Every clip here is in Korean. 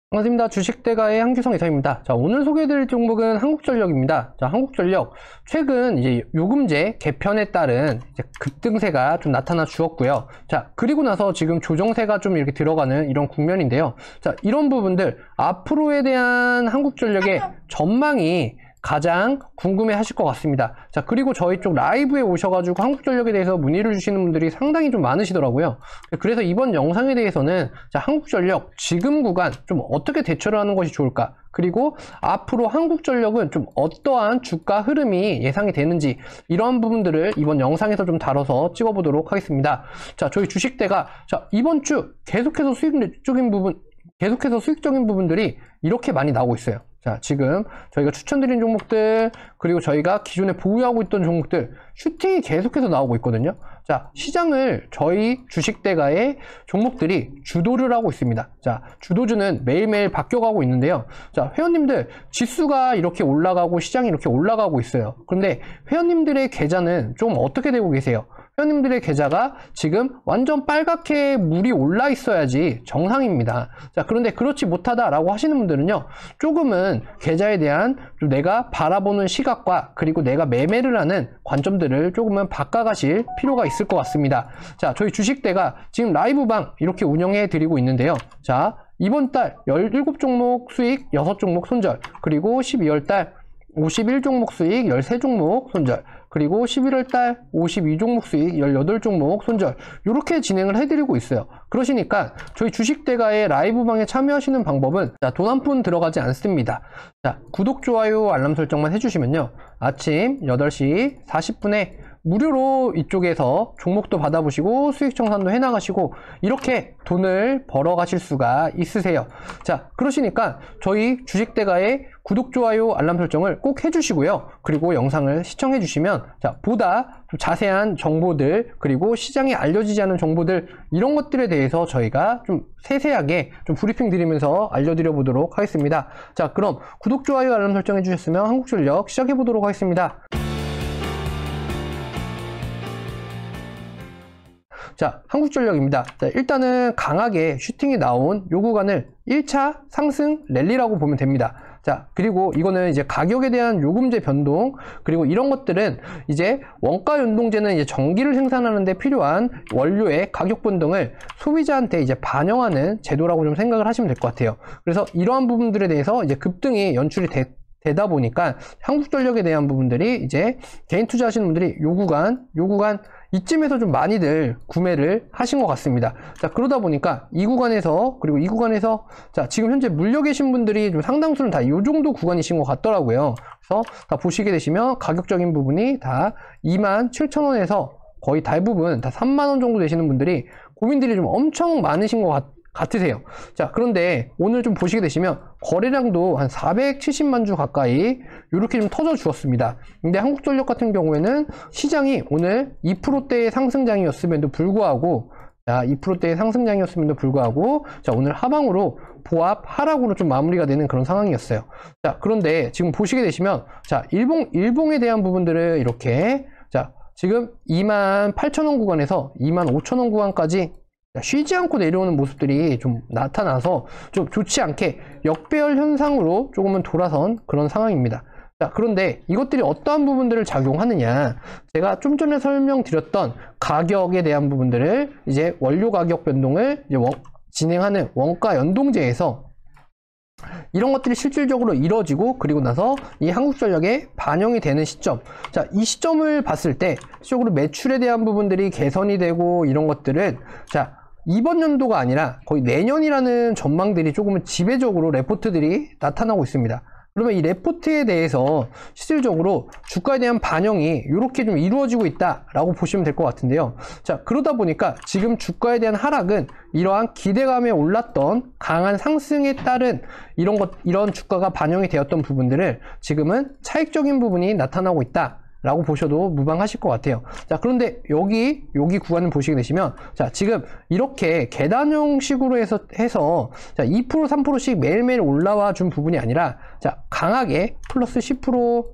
반갑습니다. 주식대가의 한규성 이사입니다. 자, 오늘 소개해드릴 종목은 한국전력입니다. 자, 한국전력 최근 이제 요금제 개편에 따른 이제 급등세가 좀 나타나 주었고요. 자, 그리고 나서 지금 조정세가 좀 이렇게 들어가는 이런 국면인데요. 자, 이런 부분들 앞으로에 대한 한국전력의 전망이 가장 궁금해 하실 것 같습니다. 자, 그리고 저희 쪽 라이브에 오셔가지고 한국전력에 대해서 문의를 주시는 분들이 상당히 좀 많으시더라고요. 그래서 이번 영상에 대해서는 자, 한국전력 지금 구간 좀 어떻게 대처를 하는 것이 좋을까, 그리고 앞으로 한국전력은 좀 어떠한 주가 흐름이 예상이 되는지, 이런 부분들을 이번 영상에서 좀 다뤄서 찍어보도록 하겠습니다. 자, 저희 주식대가 자, 이번 주 계속해서 수익적인 부분들이 이렇게 많이 나오고 있어요. 자, 지금 저희가 추천드린 종목들, 그리고 저희가 기존에 보유하고 있던 종목들 슈팅이 계속해서 나오고 있거든요. 자, 시장을 저희 주식대가의 종목들이 주도를 하고 있습니다. 자, 주도주는 매일매일 바뀌어가고 있는데요. 자, 회원님들 지수가 이렇게 올라가고 시장이 이렇게 올라가고 있어요. 그런데 회원님들의 계좌는 좀 어떻게 되고 계세요? 회원님들의 계좌가 지금 완전 빨갛게 물이 올라 있어야지 정상입니다. 자, 그런데 그렇지 못하다라고 하시는 분들은요, 조금은 계좌에 대한 좀 내가 바라보는 시각과 그리고 내가 매매를 하는 관점들을 조금은 바꿔가실 필요가 있을 것 같습니다. 자, 저희 주식대가 지금 라이브방 이렇게 운영해 드리고 있는데요. 자, 이번 달 17종목 수익 6종목 손절, 그리고 12월달 51종목 수익 13종목 손절, 그리고 11월달 52종목 수익 18종목 손절, 이렇게 진행을 해드리고 있어요. 그러시니까 저희 주식대가의 라이브방에 참여하시는 방법은 돈 한 푼 들어가지 않습니다. 자, 구독, 좋아요, 알람 설정만 해주시면요, 아침 8시 40분에 무료로 이쪽에서 종목도 받아보시고 수익 청산도 해나가시고 이렇게 돈을 벌어 가실 수가 있으세요. 자, 그러시니까 저희 주식대가의 구독, 좋아요, 알람 설정을 꼭 해주시고요. 그리고 영상을 시청해 주시면 자, 보다 좀 자세한 정보들, 그리고 시장에 알려지지 않은 정보들, 이런 것들에 대해서 저희가 좀 세세하게 좀 브리핑 드리면서 알려드려 보도록 하겠습니다. 자, 그럼 구독, 좋아요, 알람 설정해 주셨으면 한국전력 시작해 보도록 하겠습니다. 자, 한국전력입니다. 자, 일단은 강하게 슈팅이 나온 요 구간을 1차 상승 랠리라고 보면 됩니다. 자, 그리고 이거는 이제 가격에 대한 요금제 변동, 그리고 이런 것들은 이제 원가 연동제는 이제 전기를 생산하는 데 필요한 원료의 가격 변동을 소비자한테 이제 반영하는 제도라고 좀 생각을 하시면 될 것 같아요. 그래서 이러한 부분들에 대해서 이제 급등이 연출이 되다 보니까 한국전력에 대한 부분들이 이제 개인 투자하시는 분들이 요 구간 이쯤에서 좀 많이들 구매를 하신 것 같습니다. 자, 그러다 보니까 이 구간에서, 그리고 이 구간에서 자, 지금 현재 물려 계신 분들이 좀 상당수는 다 이 정도 구간이신 것 같더라고요. 그래서 다 보시게 되시면 가격적인 부분이 다 27,000원에서 거의 대부분 다 3만원 정도 되시는 분들이 고민들이 좀 엄청 많으신 것 같으세요. 자, 그런데 오늘 좀 보시게 되시면 거래량도 한 470만 주 가까이 이렇게 좀 터져 주었습니다. 근데 한국전력 같은 경우에는 시장이 오늘 2%대의 상승장이었음에도 불구하고, 자, 2%대의 상승장이었음에도 불구하고, 자, 오늘 하방으로 보합 하락으로 좀 마무리가 되는 그런 상황이었어요. 자, 그런데 지금 보시게 되시면 자, 일봉에 대한 부분들을 이렇게, 자, 지금 28,000원 구간에서 25,000원 구간까지 쉬지 않고 내려오는 모습들이 좀 나타나서 좀 좋지 않게 역배열 현상으로 조금은 돌아선 그런 상황입니다. 자, 그런데 이것들이 어떠한 부분들을 작용하느냐, 제가 좀 전에 설명드렸던 가격에 대한 부분들을 이제 원료 가격 변동을 이제 진행하는 원가 연동제에서 이런 것들이 실질적으로 이루어지고, 그리고 나서 이 한국전력에 반영이 되는 시점, 자, 이 시점을 봤을 때 실질적으로 매출에 대한 부분들이 개선이 되고, 이런 것들은 자, 이번 연도가 아니라 거의 내년이라는 전망들이 조금은 지배적으로 레포트들이 나타나고 있습니다. 그러면 이 레포트에 대해서 실질적으로 주가에 대한 반영이 이렇게 좀 이루어지고 있다라고 보시면 될 것 같은데요. 자, 그러다 보니까 지금 주가에 대한 하락은 이러한 기대감에 올랐던 강한 상승에 따른 이런 주가가 반영이 되었던 부분들을 지금은 차익적인 부분이 나타나고 있다 라고 보셔도 무방하실 것 같아요. 자, 그런데 여기 구간을 보시게 되시면 자, 지금 이렇게 계단형식으로 해서 자, 2% 3%씩 매일매일 올라와 준 부분이 아니라 자, 강하게 플러스 10%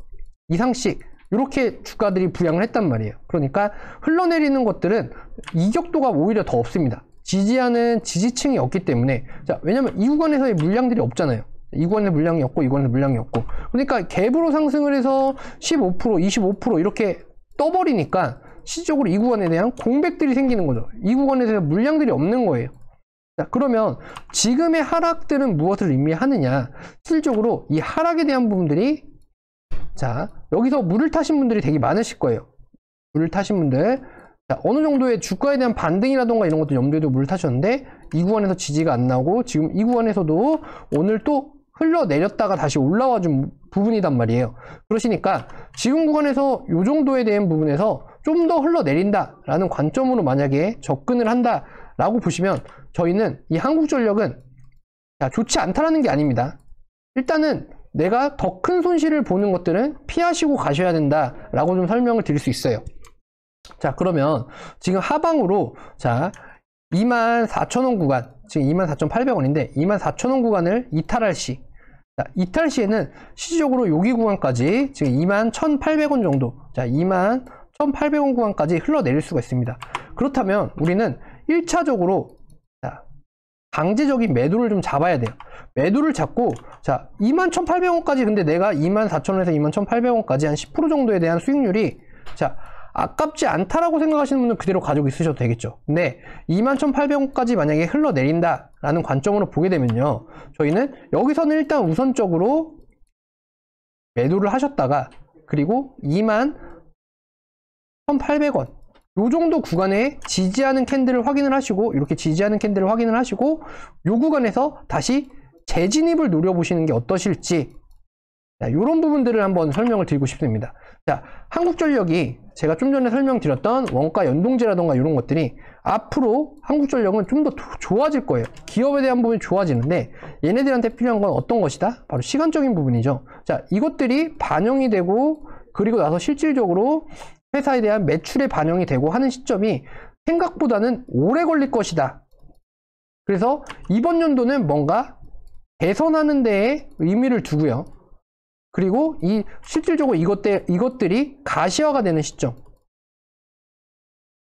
이상씩 이렇게 주가들이 부양을 했단 말이에요. 그러니까 흘러내리는 것들은 이격도가 오히려 더 없습니다. 지지하는 지지층이 없기 때문에, 자, 왜냐면 이 구간에서의 물량들이 없잖아요. 이 구간에 물량이 없고 이 구간에 물량이 없고, 그러니까 갭으로 상승을 해서 15%, 25% 이렇게 떠버리니까 실질적으로 이 구간에 대한 공백들이 생기는 거죠. 이 구간에 대해서 물량들이 없는 거예요. 자, 그러면 지금의 하락들은 무엇을 의미하느냐? 실질적으로 이 하락에 대한 부분들이, 자, 여기서 물을 타신 분들이 되게 많으실 거예요. 물을 타신 분들, 자, 어느 정도의 주가에 대한 반등이라던가 이런 것도 염두에도 물을 타셨는데 이 구간에서 지지가 안 나오고 지금 이 구간에서도 오늘 또 흘러내렸다가 다시 올라와 준 부분이단 말이에요. 그러시니까 지금 구간에서 이 정도에 대한 부분에서 좀 더 흘러내린다 라는 관점으로 만약에 접근을 한다 라고 보시면, 저희는 이 한국전력은 좋지 않다라는 게 아닙니다. 일단은 내가 더 큰 손실을 보는 것들은 피하시고 가셔야 된다 라고 좀 설명을 드릴 수 있어요. 자, 그러면 지금 하방으로, 자, 24,000원 구간, 지금 24,800원인데 24,000원 구간을 이탈할 시, 자, 이탈 시에는 실질적으로 여기 구간까지 지금 21,800원 정도, 자, 21,800원 구간까지 흘러내릴 수가 있습니다. 그렇다면 우리는 1차적으로 강제적인 매도를 좀 잡아야 돼요. 매도를 잡고, 자, 21,800원까지, 근데 내가 24,000원에서 21,800원까지 한 10% 정도에 대한 수익률이, 자, 아깝지 않다라고 생각하시는 분은 그대로 가지고 있으셔도 되겠죠. 근데 21,800원까지 만약에 흘러내린다 라는 관점으로 보게 되면요, 저희는 여기서는 일단 우선적으로 매도를 하셨다가, 그리고 21,800원 요 정도 구간에 지지하는 캔들을 확인을 하시고, 이렇게 지지하는 캔들을 확인을 하시고, 요 구간에서 다시 재진입을 노려보시는 게 어떠실지, 자, 요런 부분들을 한번 설명을 드리고 싶습니다. 자, 한국전력이 제가 좀 전에 설명드렸던 원가 연동제라던가 이런 것들이 앞으로 한국전력은 좀 더 좋아질 거예요. 기업에 대한 부분이 좋아지는데, 얘네들한테 필요한 건 어떤 것이다? 바로 시간적인 부분이죠. 자, 이것들이 반영이 되고, 그리고 나서 실질적으로 회사에 대한 매출에 반영이 되고 하는 시점이 생각보다는 오래 걸릴 것이다. 그래서 이번 연도는 뭔가 개선하는 데에 의미를 두고요. 그리고 실질적으로 이것들이 가시화가 되는 시점.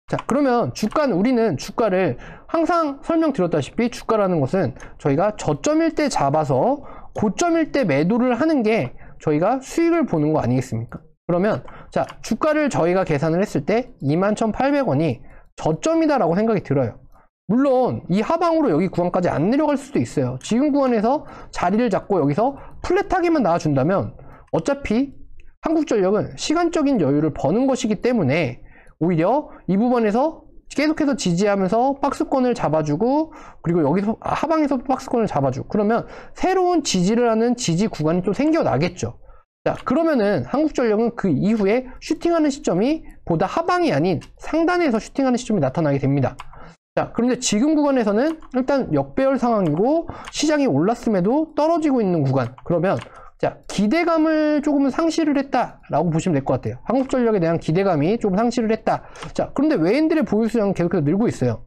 자, 그러면 우리는 주가를 항상 설명드렸다시피, 주가라는 것은 저희가 저점일 때 잡아서 고점일 때 매도를 하는 게 저희가 수익을 보는 거 아니겠습니까? 그러면, 자, 주가를 저희가 계산을 했을 때 21,800원이 저점이다라고 생각이 들어요. 물론 이 하방으로 여기 구간까지 안 내려갈 수도 있어요. 지금 구간에서 자리를 잡고 여기서 플랫하게만 나와준다면 어차피 한국전력은 시간적인 여유를 버는 것이기 때문에 오히려 이 부분에서 계속해서 지지하면서 박스권을 잡아주고, 그리고 여기서 하방에서 박스권을 잡아주고, 그러면 새로운 지지를 하는 지지 구간이 또 생겨나겠죠. 자, 그러면은 한국전력은 그 이후에 슈팅하는 시점이 보다 하방이 아닌 상단에서 슈팅하는 시점이 나타나게 됩니다. 자, 그런데 지금 구간에서는 일단 역배열 상황이고 시장이 올랐음에도 떨어지고 있는 구간. 그러면, 자, 기대감을 조금은 상실을 했다라고 보시면 될 것 같아요. 한국전력에 대한 기대감이 조금 상실을 했다. 자, 그런데 외인들의 보유 수량은 계속해서 늘고 있어요.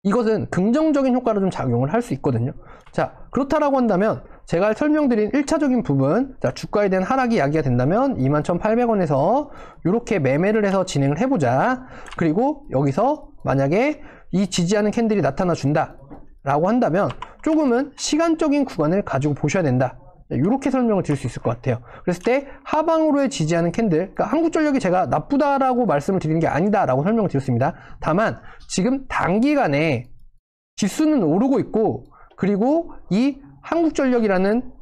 이것은 긍정적인 효과로 좀 작용을 할 수 있거든요. 자, 그렇다라고 한다면 제가 설명드린 1차적인 부분, 자, 주가에 대한 하락이 야기가 된다면 21,800원에서 이렇게 매매를 해서 진행을 해보자. 그리고 여기서 만약에 이 지지하는 캔들이 나타나 준다 라고 한다면 조금은 시간적인 구간을 가지고 보셔야 된다. 이렇게 설명을 드릴 수 있을 것 같아요. 그랬을 때 하방으로의 지지하는 캔들, 그러니까 한국전력이 제가 나쁘다라고 말씀을 드리는 게 아니다라고 설명을 드렸습니다. 다만 지금 단기간에 지수는 오르고 있고, 그리고 이 한국전력이라는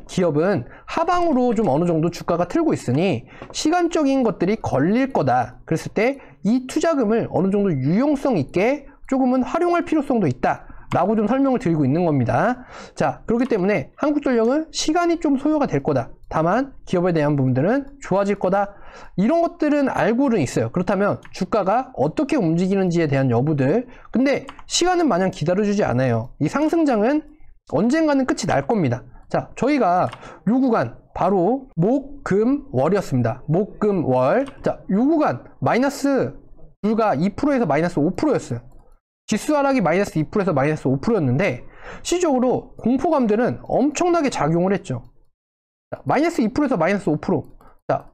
기업은 하방으로 좀 어느 정도 주가가 틀고 있으니 시간적인 것들이 걸릴 거다. 그랬을 때 이 투자금을 어느 정도 유용성 있게 조금은 활용할 필요성도 있다 라고 좀 설명을 드리고 있는 겁니다. 자, 그렇기 때문에 한국전력은 시간이 좀 소요가 될 거다. 다만 기업에 대한 부분들은 좋아질 거다. 이런 것들은 알고는 있어요. 그렇다면 주가가 어떻게 움직이는지에 대한 여부들, 근데 시간은 마냥 기다려주지 않아요. 이 상승장은 언젠가는 끝이 날 겁니다. 자, 저희가 요 구간 바로 목, 금, 월이었습니다. 목, 금, 월. 자, 요 구간 마이너스 불과 2%에서 마이너스 5%였어요. 지수 하락이 마이너스 2%에서 마이너스 5%였는데 실질적으로 공포감들은 엄청나게 작용을 했죠. 자, 마이너스 2%에서 마이너스 5%. 자,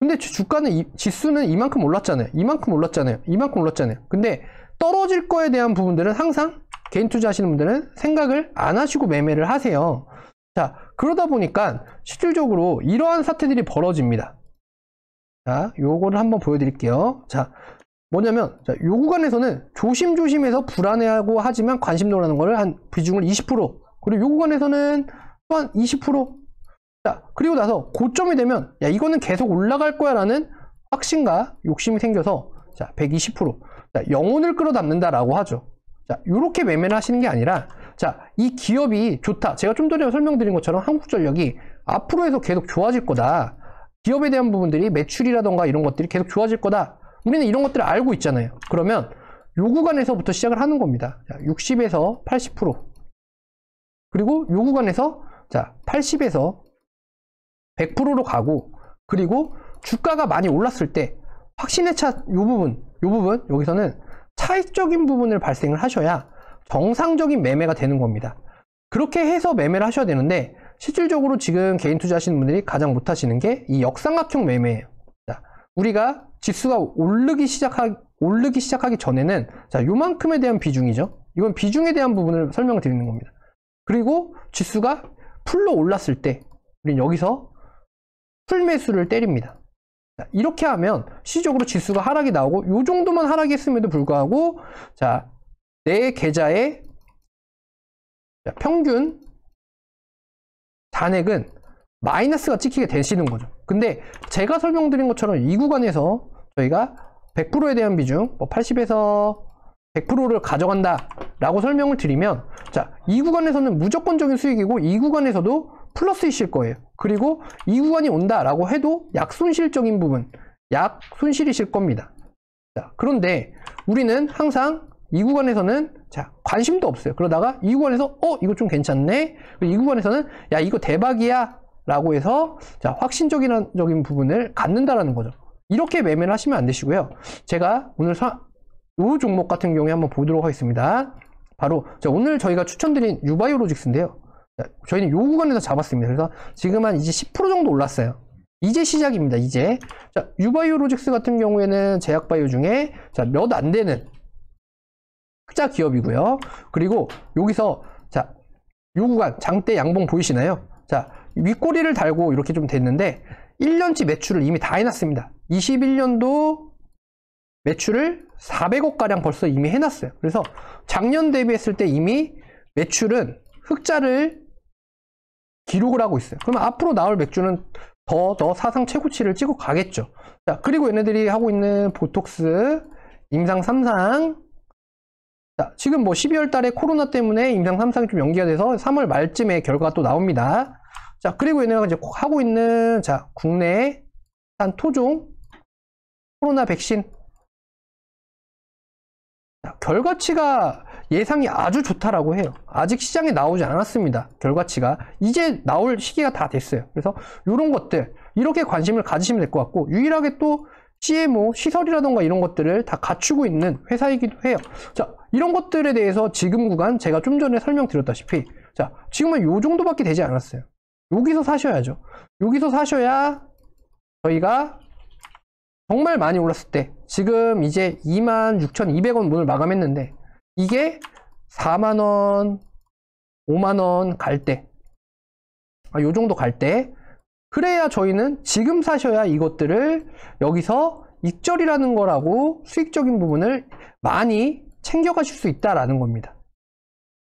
근데 주가는 지수는 이만큼 올랐잖아요. 이만큼 올랐잖아요. 이만큼 올랐잖아요. 근데 떨어질 거에 대한 부분들은 항상 개인 투자하시는 분들은 생각을 안 하시고 매매를 하세요. 자, 그러다 보니까 실질적으로 이러한 사태들이 벌어집니다. 자, 요거를 한번 보여드릴게요. 자, 뭐냐면, 자, 요 구간에서는 조심조심해서 불안해하고 하지만 관심도라는 거를 한 비중을 20%, 그리고 요 구간에서는 또한 20%. 자, 그리고 나서 고점이 되면, 야, 이거는 계속 올라갈 거야 라는 확신과 욕심이 생겨서, 자, 120%. 자, 영혼을 끌어담는다라고 하죠. 자, 요렇게 매매를 하시는 게 아니라, 자, 이 기업이 좋다. 제가 좀 전에 설명드린 것처럼 한국전력이 앞으로 해서 계속 좋아질 거다. 기업에 대한 부분들이 매출이라던가 이런 것들이 계속 좋아질 거다. 우리는 이런 것들을 알고 있잖아요. 그러면 요 구간에서부터 시작을 하는 겁니다. 자, 60에서 80%. 그리고 요 구간에서 자, 80에서 100%로 가고, 그리고 주가가 많이 올랐을 때 확신의 차, 요 부분, 여기서는 차익적인 부분을 발생을 하셔야 정상적인 매매가 되는 겁니다. 그렇게 해서 매매를 하셔야 되는데, 실질적으로 지금 개인 투자하시는 분들이 가장 못 하시는 게 이 역삼각형 매매예요. 자, 우리가 지수가 오르기 시작하기 전에는, 자, 요만큼에 대한 비중이죠. 이건 비중에 대한 부분을 설명을 드리는 겁니다. 그리고 지수가 풀로 올랐을 때, 우리는 여기서 풀 매수를 때립니다. 자, 이렇게 하면 실질적으로 지수가 하락이 나오고, 요 정도만 하락이 했음에도 불구하고, 자, 내 계좌의 평균 잔액은 마이너스가 찍히게 되시는 거죠. 근데 제가 설명드린 것처럼 이 구간에서 저희가 100%에 대한 비중, 뭐 80에서 100%를 가져간다 라고 설명을 드리면, 자, 이 구간에서는 무조건적인 수익이고 이 구간에서도 플러스이실 거예요. 그리고 이 구간이 온다 라고 해도 약손실적인 부분, 약손실이실 겁니다. 자, 그런데 우리는 항상 이 구간에서는 자, 관심도 없어요. 그러다가 이 구간에서 이거 좀 괜찮네. 이 구간에서는 야, 이거 대박이야 라고 해서 자, 확신적인 부분을 갖는다라는 거죠. 이렇게 매매를 하시면 안 되시고요. 제가 오늘 이 종목 같은 경우에 한번 보도록 하겠습니다. 바로 오늘 저희가 추천드린 유바이오로직스인데요. 자, 저희는 이 구간에서 잡았습니다. 그래서 지금 한 이제 10% 정도 올랐어요. 이제 시작입니다. 이제. 자, 유바이오로직스 같은 경우에는 제약바이오 중에 자, 몇 안 되는 흑자 기업이고요. 그리고 여기서 자, 요 구간 장대 양봉 보이시나요? 자, 윗꼬리를 달고 이렇게 좀 됐는데 1년치 매출을 이미 다 해놨습니다. 21년도 매출을 400억 가량 벌써 이미 해놨어요. 그래서 작년 대비했을 때 이미 매출은 흑자를 기록을 하고 있어요. 그러면 앞으로 나올 매출은 더 사상 최고치를 찍어 가겠죠. 자, 그리고 얘네들이 하고 있는 보톡스, 임상 3상. 자, 지금 뭐 12월 달에 코로나 때문에 임상 3상이 좀 연기가 돼서 3월 말쯤에 결과가 또 나옵니다. 자, 그리고 얘네가 이제 하고 있는 자, 국내 한 토종 코로나 백신. 자, 결과치가 예상이 아주 좋다라고 해요. 아직 시장에 나오지 않았습니다. 결과치가. 이제 나올 시기가 다 됐어요. 그래서 이런 것들, 이렇게 관심을 가지시면 될 것 같고, 유일하게 또 CMO, 시설이라던가 이런 것들을 다 갖추고 있는 회사이기도 해요. 자, 이런 것들에 대해서 지금 구간 제가 좀 전에 설명드렸다시피, 자, 지금은 요 정도밖에 되지 않았어요. 여기서 사셔야죠. 여기서 사셔야 저희가 정말 많이 올랐을 때, 지금 이제 26,200원 문을 마감했는데, 이게 4만원, 5만원 갈 때, 요 정도 갈 때, 그래야 저희는 지금 사셔야 이것들을 여기서 익절이라는 거라고 수익적인 부분을 많이 챙겨가실 수 있다라는 겁니다.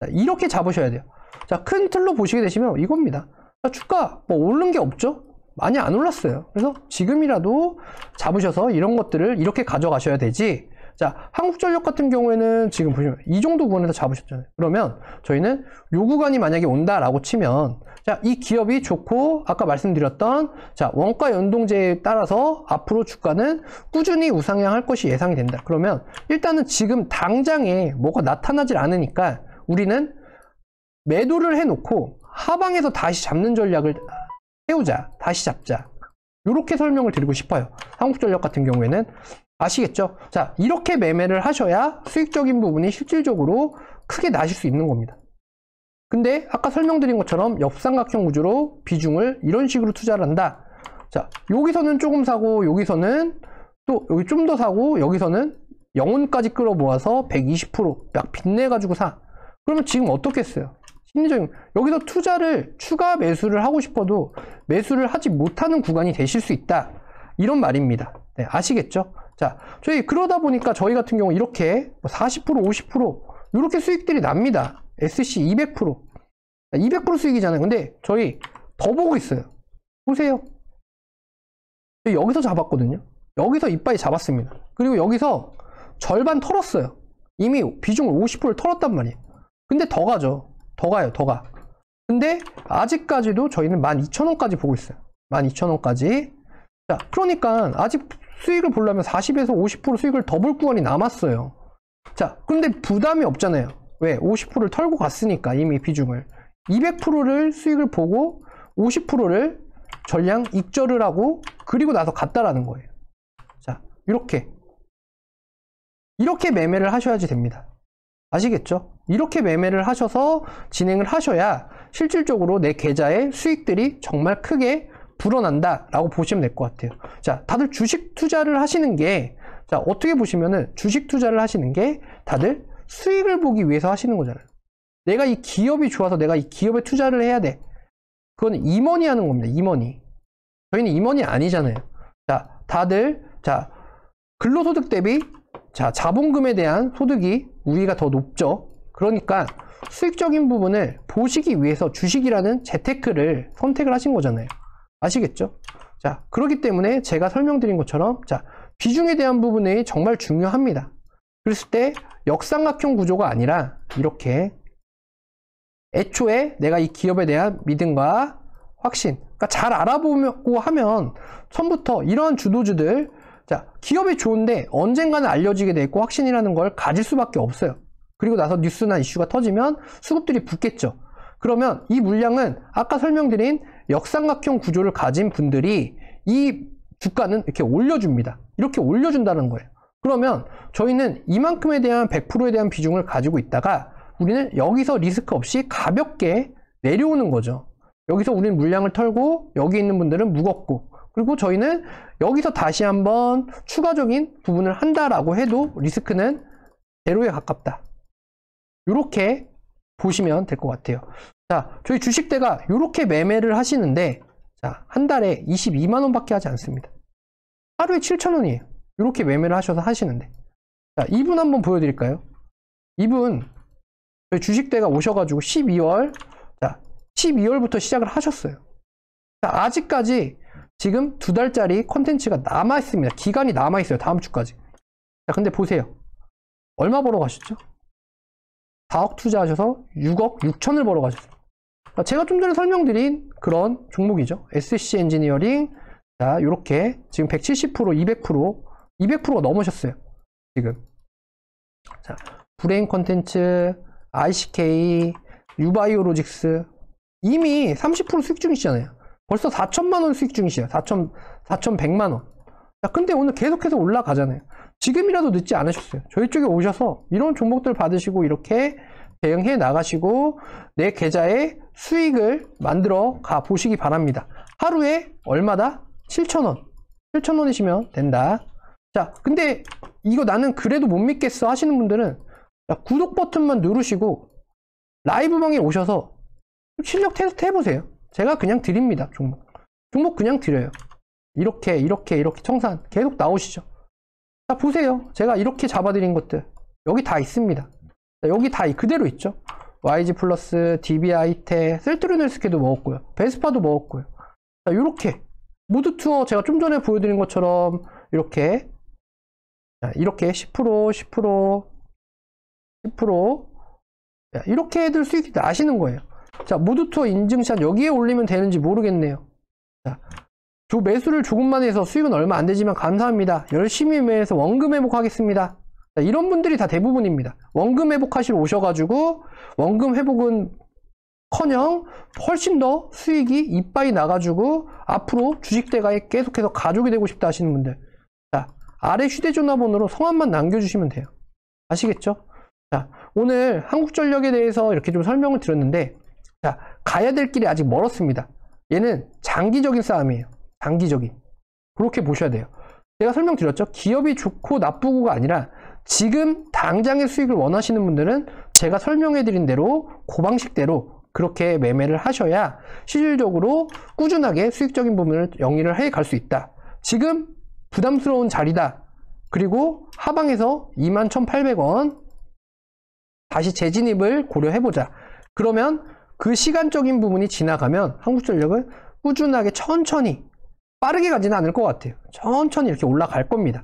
자, 이렇게 잡으셔야 돼요. 자, 큰 틀로 보시게 되시면 이겁니다. 자, 주가 뭐 오른 게 없죠? 많이 안 올랐어요. 그래서 지금이라도 잡으셔서 이런 것들을 이렇게 가져가셔야 되지. 자, 한국전력 같은 경우에는 지금 보시면 이 정도 구간에서 잡으셨잖아요. 그러면 저희는 요 구간이 만약에 온다라고 치면, 자, 이 기업이 좋고 아까 말씀드렸던 자, 원가 연동제에 따라서 앞으로 주가는 꾸준히 우상향할 것이 예상이 된다. 그러면 일단은 지금 당장에 뭐가 나타나질 않으니까 우리는 매도를 해놓고 하방에서 다시 잡는 전략을 세우자. 다시 잡자. 이렇게 설명을 드리고 싶어요. 한국전력 같은 경우에는. 아시겠죠? 자, 이렇게 매매를 하셔야 수익적인 부분이 실질적으로 크게 나실 수 있는 겁니다. 근데 아까 설명드린 것처럼 역삼각형 구조로 비중을 이런 식으로 투자를 한다. 자, 여기서는 조금 사고, 여기서는 또 여기 좀 더 사고, 여기서는 영혼까지 끌어모아서 120% 빚내가지고 사. 그러면 지금 어떻겠어요? 심리적인, 여기서 투자를 추가 매수를 하고 싶어도 매수를 하지 못하는 구간이 되실 수 있다. 이런 말입니다. 네, 아시겠죠? 자, 저희 그러다 보니까 저희 같은 경우 이렇게 40%, 50% 이렇게 수익들이 납니다. SC 200%. 200% 수익이잖아요. 근데 저희 더 보고 있어요. 보세요. 여기서 잡았거든요. 여기서 이빨이 잡았습니다. 그리고 여기서 절반 털었어요. 이미 비중을 50%를 털었단 말이에요. 근데 더 가죠. 더 가요. 더 가. 근데 아직까지도 저희는 12,000원까지 보고 있어요. 12,000원까지. 자, 그러니까 아직 수익을 보려면 40에서 50% 수익을 더 볼 구간이 남았어요. 자, 근데 부담이 없잖아요. 왜? 50%를 털고 갔으니까 이미 비중을. 200%를 수익을 보고 50%를 전량 익절을 하고 그리고 나서 갔다라는 거예요. 자, 이렇게 매매를 하셔야지 됩니다. 아시겠죠? 이렇게 매매를 하셔서 진행을 하셔야 실질적으로 내 계좌의 수익들이 정말 크게 불어난다 라고 보시면 될 것 같아요. 자, 다들 주식 투자를 하시는 게, 자, 어떻게 보시면은 주식 투자를 하시는 게 다들 수익을 보기 위해서 하시는 거잖아요. 내가 이 기업이 좋아서 내가 이 기업에 투자를 해야 돼. 그건 임원이 하는 겁니다. 임원이. 저희는 임원이 아니잖아요. 자, 다들, 자, 근로소득 대비, 자, 자본금에 대한 소득이 우위가 더 높죠. 그러니까 수익적인 부분을 보시기 위해서 주식이라는 재테크를 선택을 하신 거잖아요. 아시겠죠? 자, 그렇기 때문에 제가 설명드린 것처럼, 자, 비중에 대한 부분이 정말 중요합니다. 그랬을 때 역삼각형 구조가 아니라 이렇게 애초에 내가 이 기업에 대한 믿음과 확신, 그러니까 잘 알아보고 하면 처음부터 이러한 주도주들, 자, 기업이 좋은데 언젠가는 알려지게 돼 있고 확신이라는 걸 가질 수밖에 없어요. 그리고 나서 뉴스나 이슈가 터지면 수급들이 붙겠죠. 그러면 이 물량은 아까 설명드린 역삼각형 구조를 가진 분들이 이 주가는 이렇게 올려줍니다. 이렇게 올려준다는 거예요. 그러면 저희는 이만큼에 대한 100%에 대한 비중을 가지고 있다가 우리는 여기서 리스크 없이 가볍게 내려오는 거죠. 여기서 우리는 물량을 털고 여기 있는 분들은 무겁고, 그리고 저희는 여기서 다시 한번 추가적인 부분을 한다라고 해도 리스크는 제로에 가깝다. 이렇게 보시면 될 것 같아요. 자, 저희 주식대가 이렇게 매매를 하시는데, 자, 한 달에 22만원 밖에 하지 않습니다. 하루에 7,000원이에요. 이렇게 매매를 하셔서 하시는데. 자, 이분 한번 보여드릴까요? 이분, 저희 주식대가 오셔가지고 12월, 자, 12월부터 시작을 하셨어요. 자, 아직까지 지금 2달짜리 콘텐츠가 남아있습니다. 기간이 남아있어요. 다음 주까지. 자, 근데 보세요. 얼마 벌어 가셨죠? 4억 투자하셔서 6억 6천을 벌어 가셨어요. 제가 좀 전에 설명드린 그런 종목이죠. SC 엔지니어링. 자, 요렇게 지금 170%, 200%가 넘으셨어요. 지금. 자, 브레인 콘텐츠, ICK, 유바이오로직스. 이미 30% 수익 중이시잖아요. 벌써 4천만원 수익 중이시죠. 4,100만원. 자, 근데 오늘 계속해서 올라가잖아요. 지금이라도 늦지 않으셨어요. 저희 쪽에 오셔서 이런 종목들 받으시고 이렇게 대응해 나가시고 내 계좌에 수익을 만들어 가 보시기 바랍니다. 하루에 얼마다? 7,000원. 7,000원이시면 된다. 자, 근데 이거 나는 그래도 못 믿겠어 하시는 분들은 구독 버튼만 누르시고 라이브방에 오셔서 실력 테스트 해보세요. 제가 그냥 드립니다. 종목 그냥 드려요. 이렇게 청산 계속 나오시죠. 자, 보세요. 제가 이렇게 잡아드린 것들 여기 다 있습니다. 자, 여기 다 그대로 있죠. YG 플러스, DB하이텍, 셀트리온헬스케도 먹었고요. 베스파도 먹었고요. 자, 이렇게 모드 투어 제가 좀 전에 보여드린 것처럼 이렇게 10% 자, 이렇게 애들 수익이 나시는 거예요. 자, 모드 투어 인증샷 여기에 올리면 되는지 모르겠네요. 자, 매수를 조금만 해서 수익은 얼마 안 되지만 감사합니다. 열심히 매매해서 원금 회복하겠습니다. 자, 이런 분들이 다 대부분입니다. 원금 회복하시러 오셔가지고 원금 회복은 커녕 훨씬 더 수익이 이빠이 나가지고 앞으로 주식대가에 계속해서 가족이 되고 싶다 하시는 분들, 자, 아래 휴대전화번호로 성함만 남겨주시면 돼요. 아시겠죠? 자, 오늘 한국전력에 대해서 이렇게 좀 설명을 드렸는데, 자, 가야 될 길이 아직 멀었습니다. 얘는 장기적인 싸움이에요. 장기적인. 그렇게 보셔야 돼요. 제가 설명드렸죠. 기업이 좋고 나쁘고가 아니라 지금 당장의 수익을 원하시는 분들은 제가 설명해드린 대로 그 방식대로 그렇게 매매를 하셔야 실질적으로 꾸준하게 수익적인 부분을 영위를 해 갈 수 있다. 지금 부담스러운 자리다. 그리고 하방에서 21,800원 다시 재진입을 고려해보자. 그러면 그 시간적인 부분이 지나가면 한국전력은 꾸준하게 천천히, 빠르게 가지는 않을 것 같아요. 천천히 이렇게 올라갈 겁니다.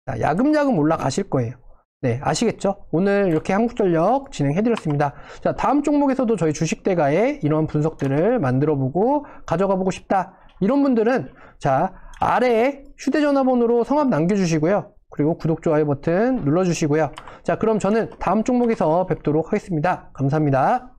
자, 야금야금 올라가실 거예요. 네, 아시겠죠? 오늘 이렇게 한국전력 진행해드렸습니다. 자, 다음 종목에서도 저희 주식대가에 이런 분석들을 만들어보고 가져가보고 싶다. 이런 분들은 자, 아래에 휴대전화번호로 성함 남겨주시고요. 그리고 구독, 좋아요 버튼 눌러주시고요. 자, 그럼 저는 다음 종목에서 뵙도록 하겠습니다. 감사합니다.